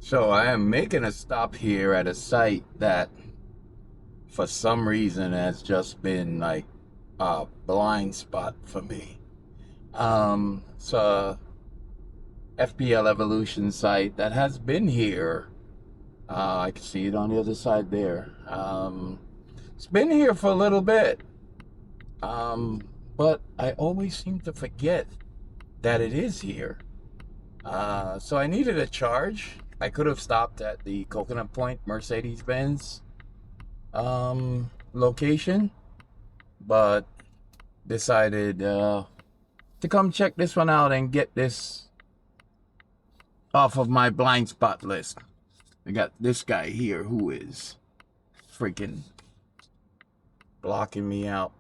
So I am making a stop here at a site that for some reason has just been like a blind spot for me. It's a FPL Evolution site that has been here. I can see it on the other side there. It's been here for a little bit. But I always seem to forget that it is here. So I needed a charge. I could have stopped at the Coconut Point Mercedes-Benz location, but decided to come check this one out and get this off of my blind spot list. I got this guy here who is freaking blocking me out.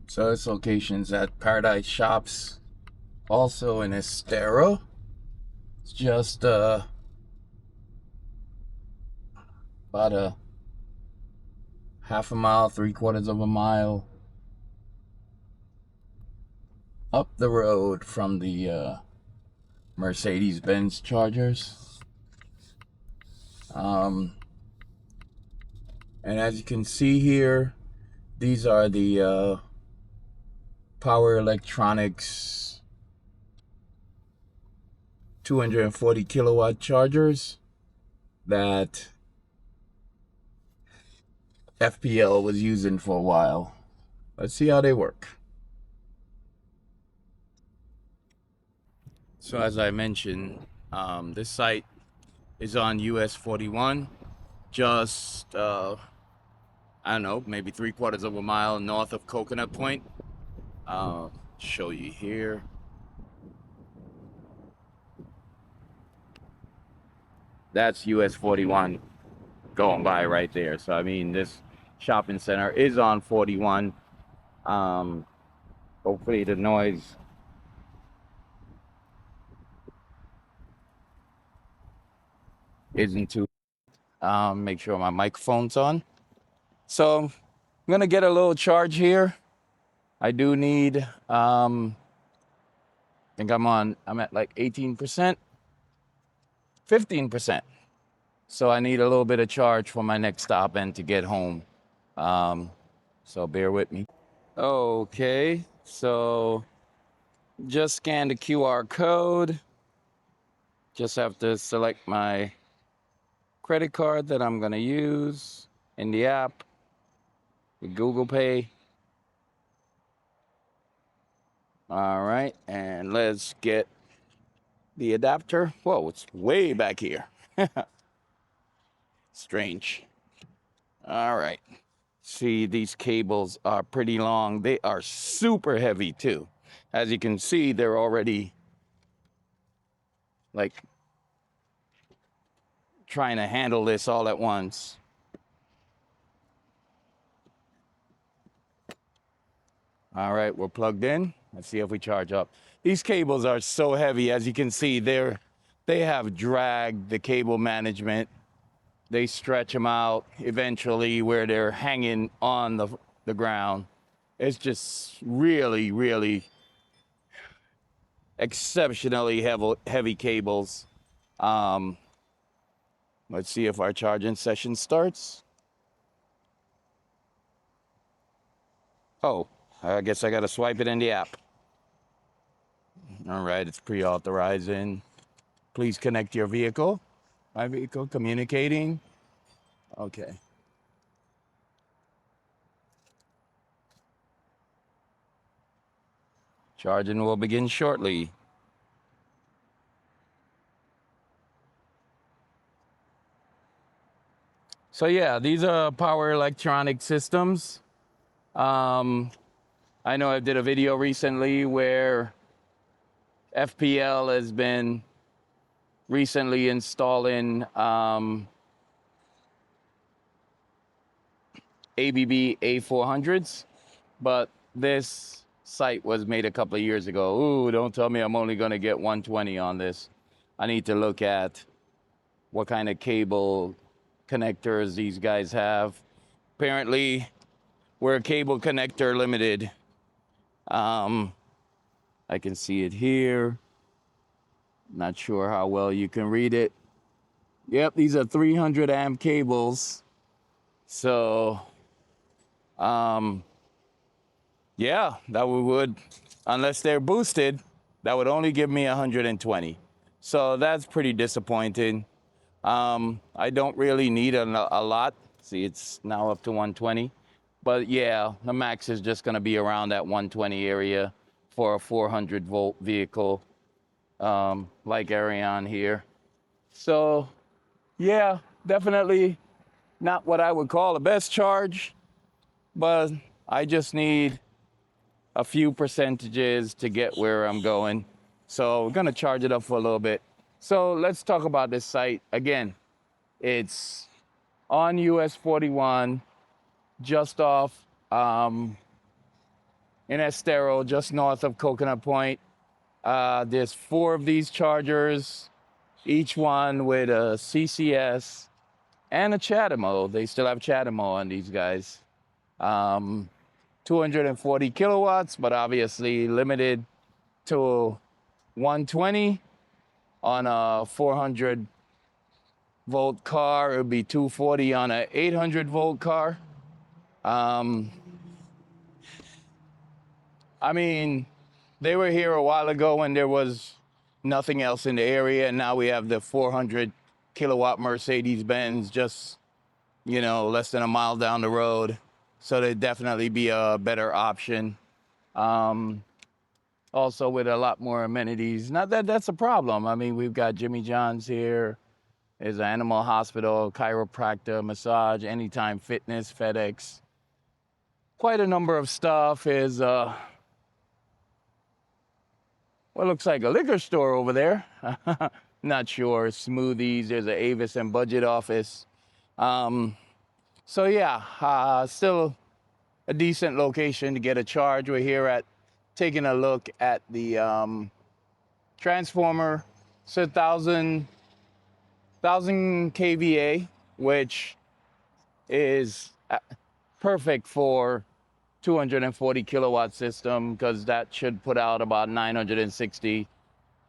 So this location's at Paradise Shops, also in Estero. It's just about a half a mile, 3/4 of a mile up the road from the Mercedes-Benz Chargers. And as you can see here, these are the Power Electronics 240 kilowatt chargers that FPL was using for a while. Let's see how they work. So as I mentioned, this site is on US 41, just I don't know, maybe 3/4 of a mile north of Coconut Point. Show you here. That's US 41 going by right there. So I mean, this shopping center is on 41. Hopefully the noise isn't too. Make sure my microphone's on. So I'm gonna get a little charge here. I do need I think I'm at like 18%, 15%. So I need a little bit of charge for my next stop and to get home. So bear with me. Okay, so just scan the QR code. Just have to select my credit card that I'm gonna use in the app with Google Pay. All right, and let's get the adapter. Whoa, it's way back here. Strange. All right. See, these cables are pretty long. They are super heavy too. As you can see, they're already like trying to handle this all at once. All right, we're plugged in. Let's see if we charge up. These cables are so heavy. As you can see, they have dragged the cable management. They stretch them out eventually where they're hanging on the ground. It's just really, really exceptionally heavy cables. Let's see if our charging session starts. Oh, I guess I gotta swipe it in the app. All right, it's pre-authorizing. Please connect your vehicle. My vehicle communicating. Okay. Charging will begin shortly. So yeah, these are power electronic systems. I know I did a video recently where FPL has been recently installing ABB A400s, but this site was made a couple of years ago. Ooh, don't tell me I'm only going to get 120 on this. I need to look at what kind of cable connectors these guys have. Apparently, we're cable connector limited. I can see it here. Not sure how well you can read it. Yep, these are 300 amp cables. So, yeah, that would, unless they're boosted, that would only give me 120. So that's pretty disappointing. I don't really need a lot. See, it's now up to 120. But yeah, the max is just gonna be around that 120 area for a 400 volt vehicle, like Ariane here. So yeah, definitely not what I would call the best charge, but I just need a few percentages to get where I'm going. So we're gonna charge it up for a little bit. So let's talk about this site. Again, it's on US 41, just off in Estero, just north of Coconut Point. There's 4 of these chargers, each one with a CCS and a CHAdeMO. They still have CHAdeMO on these guys. 240 kilowatts, but obviously limited to 120. On a 400 volt car, it would be 240 on an 800 volt car. I mean, they were here a while ago when there was nothing else in the area, and now we have the 400 kilowatt Mercedes-Benz just, you know, less than a mile down the road. So they'd definitely be a better option. Also with a lot more amenities. Not that that's a problem. I mean, we've got Jimmy John's here. There's an animal hospital, chiropractor, massage, Anytime Fitness, FedEx. Quite a number of stuff. Is what looks like a liquor store over there. Not sure. Smoothies. There's an Avis and Budget office. So yeah, still a decent location to get a charge. We're here at taking a look at the transformer. It's 1,000 kVA, which is perfect for 240 kilowatt system, because that should put out about 960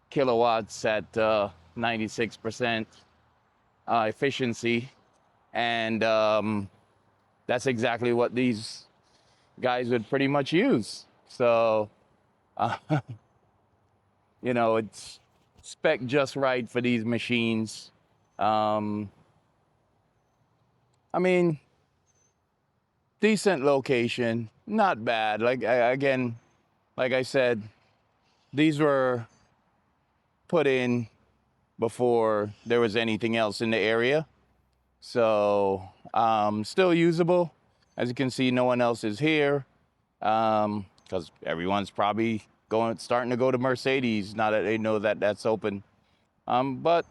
kilowatts at 96% efficiency. And that's exactly what these guys would pretty much use. So, you know, it's spec just right for these machines. I mean, decent location, not bad. Like, again, like I said, these were put in before there was anything else in the area. So, still usable. As you can see, no one else is here, because everyone's probably starting to go to Mercedes now that they know that that's open. But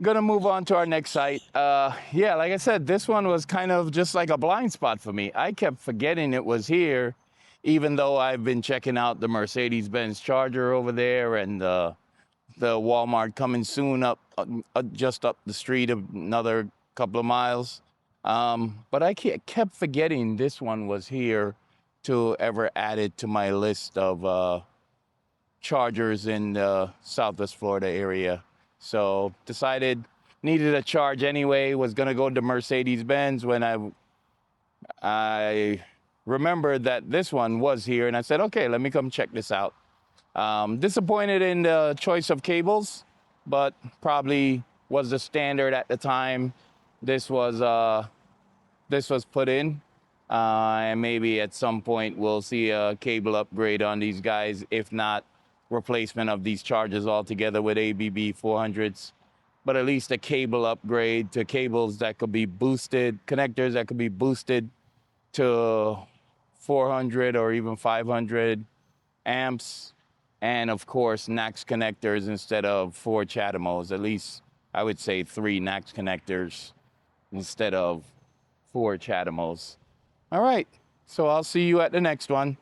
gonna move on to our next site. Yeah, like I said, this one was kind of just like a blind spot for me. I kept forgetting it was here, even though I've been checking out the Mercedes-Benz charger over there and the Walmart coming soon up just up the street, another couple of miles. But I kept forgetting this one was here to ever add it to my list of chargers in the Southwest Florida area. So decided needed a charge anyway, was gonna go to Mercedes-Benz when I remembered that this one was here, and I said, okay, let me come check this out. Disappointed in the choice of cables, but probably was the standard at the time this was put in. And maybe at some point we'll see a cable upgrade on these guys, if not replacement of these chargers altogether with ABB 400s. But at least a cable upgrade to cables that could be boosted, connectors that could be boosted to 400 or even 500 amps. And of course, NACS connectors instead of 4 CHAdeMOs. At least I would say 3 NACS connectors instead of 4 Chathamos. All right, so I'll see you at the next one.